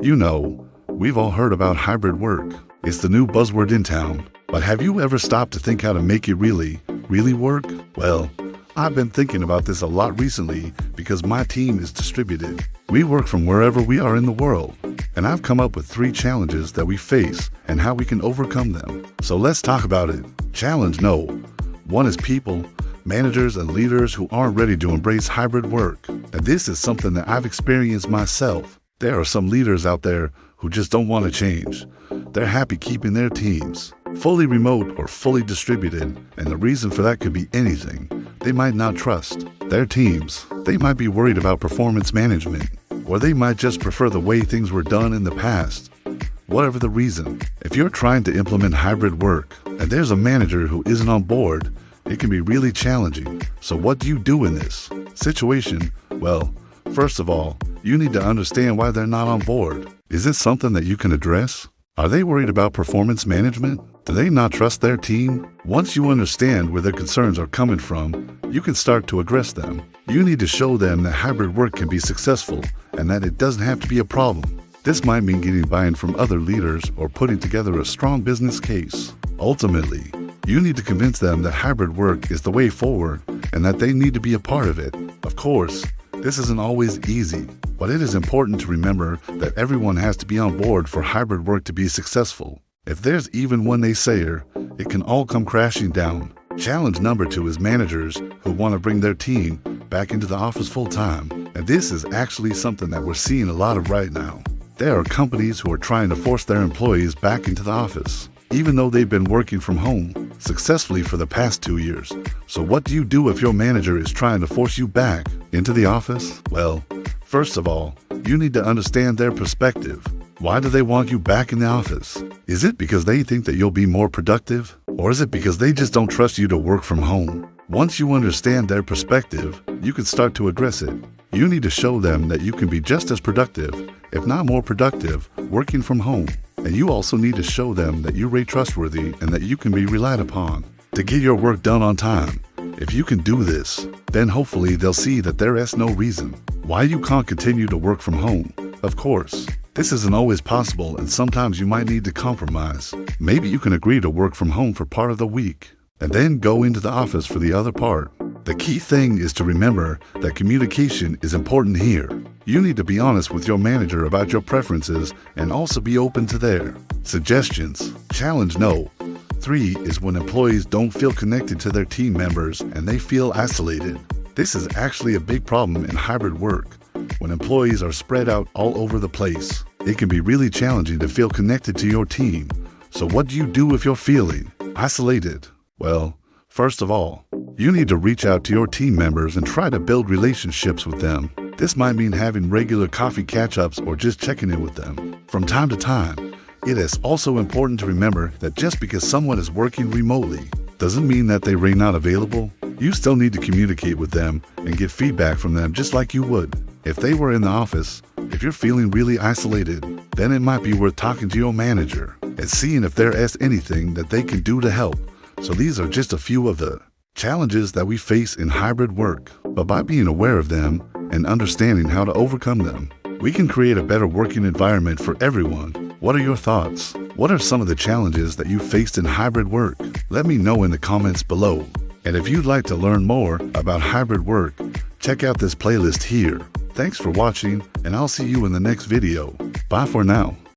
You know, we've all heard about hybrid work. It's the new buzzword in town. But have you ever stopped to think how to make it really work? Well, I've been thinking about this a lot recently because my team is distributed. We work from wherever we are in the world. And I've come up with 3 challenges that we face and how we can overcome them. So let's talk about it. Challenge no. 1 is people, managers and leaders who aren't ready to embrace hybrid work. And this is something that I've experienced myself. There are some leaders out there who just don't want to change. They're happy keeping their teams fully remote or fully distributed, and the reason for that could be anything. They might not trust their teams. They might be worried about performance management, or they might just prefer the way things were done in the past. Whatever the reason, if you're trying to implement hybrid work and there's a manager who isn't on board, it can be really challenging. So what do you do in this situation? Well, first of all, you need to understand why they're not on board. Is it something that you can address? Are they worried about performance management? Do they not trust their team? Once you understand where their concerns are coming from, you can start to address them. You need to show them that hybrid work can be successful and that it doesn't have to be a problem. This might mean getting buy-in from other leaders or putting together a strong business case. Ultimately, you need to convince them that hybrid work is the way forward and that they need to be a part of it. Of course, this isn't always easy, but it is important to remember that everyone has to be on board for hybrid work to be successful. If there's even one naysayer, it can all come crashing down. Challenge number 2 is managers who want to bring their team back into the office full-time. And this is actually something that we're seeing a lot of right now. There are companies who are trying to force their employees back into the office, even though they've been working from home successfully for the past 2 years. So what do you do if your manager is trying to force you back into the office? Well, first of all, you need to understand their perspective. Why do they want you back in the office? Is it because they think that you'll be more productive? Or is it because they just don't trust you to work from home? Once you understand their perspective, you can start to address it. You need to show them that you can be just as productive, if not more productive, working from home. And you also need to show them that you're trustworthy and that you can be relied upon to get your work done on time. If you can do this, then hopefully they'll see that there is no reason why you can't continue to work from home. Of course, this isn't always possible and sometimes you might need to compromise. Maybe you can agree to work from home for part of the week and then go into the office for the other part. The key thing is to remember that communication is important here. You need to be honest with your manager about your preferences and also be open to their suggestions. Challenge no. 3 is when employees don't feel connected to their team members and they feel isolated. This is actually a big problem in hybrid work. When employees are spread out all over the place, it can be really challenging to feel connected to your team. So what do you do if you're feeling isolated? Well, first of all, you need to reach out to your team members and try to build relationships with them. This might mean having regular coffee catch-ups or just checking in with them from time to time. It is also important to remember that just because someone is working remotely doesn't mean that they are not available. You still need to communicate with them and get feedback from them just like you would if they were in the office. If you're feeling really isolated, then it might be worth talking to your manager and seeing if there is anything that they can do to help. So these are just a few of the challenges that we face in hybrid work, but by being aware of them and understanding how to overcome them, we can create a better working environment for everyone. What are your thoughts? What are some of the challenges that you faced in hybrid work? Let me know in the comments below. And if you'd like to learn more about hybrid work, check out this playlist here. Thanks for watching, and I'll see you in the next video. Bye for now.